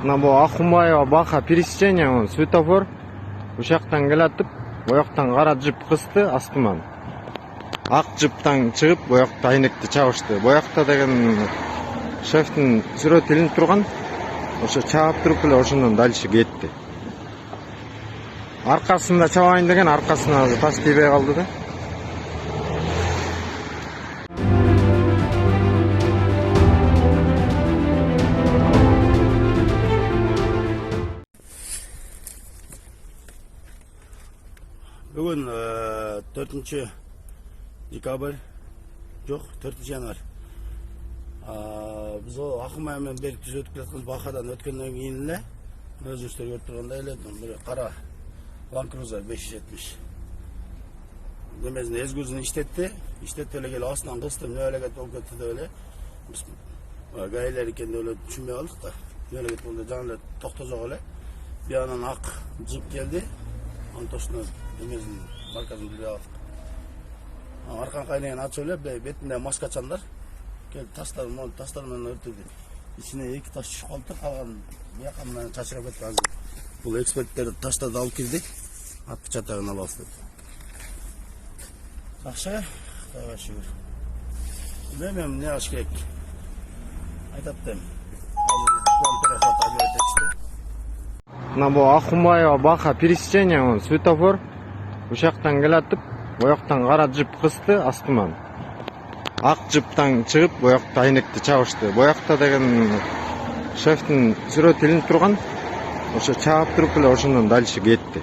Мына bu Акумбаева бака пересечение светофор. Ушактан келатып, бояктан кара жип кысты астыман. Ак жиптан чыгып, боякта айнекти чабышты. Боякта деген шефтин сүрөтү илинип турган. Ошо чаап туруп эле ошондон дальше кетти. Аркасында чабайын деген аркасына таш тийбей калды да. Бүгін 4 декабрь, жоқ 4 январь. Біз ол Акумбаевамен бері түз өтіп келатқан бақадан өткеннен кейін эле өзіңіздер көріп тұрғандай эле бір қара Land Cruiser 570. Демесін езгүзін иштетті эле келе астынан кысты, эмне эле кетип кетти деп эле. Биз гаилер экен деп эле түшүнбөй калдык да. Эмне эле кетип жаңы эле токтозок эле. Биянан ак жип келди. Антошны демесін маркасын билбей калдык. Аркан кайнеген ачып эле бетинде маска чандар. Келип тастармен өртөдү. İçine 2 taş düşüp kaldı, kalan yakamdan taşıra кеткен. Бұл эксперттер таштарды алып келді, атты чатағын ала алды. Жақсы, Құдайға шүкір. Білмеймін, не аш керек. Айтаттым. Мына bu Акумбаева бака пересечение светофор. Ушактан келатып, бояктан кара жип кысты астыман. Ак жиптан чыгып, боякта айнекти чабышты. Боякта деген шефтин сүрөтү илинип турган. Ошо чаап туруп эле ошондон дальше кетти.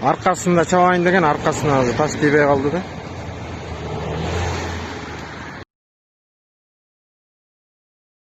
Аркасында чабайын деген аркасына таш тийбей калды да.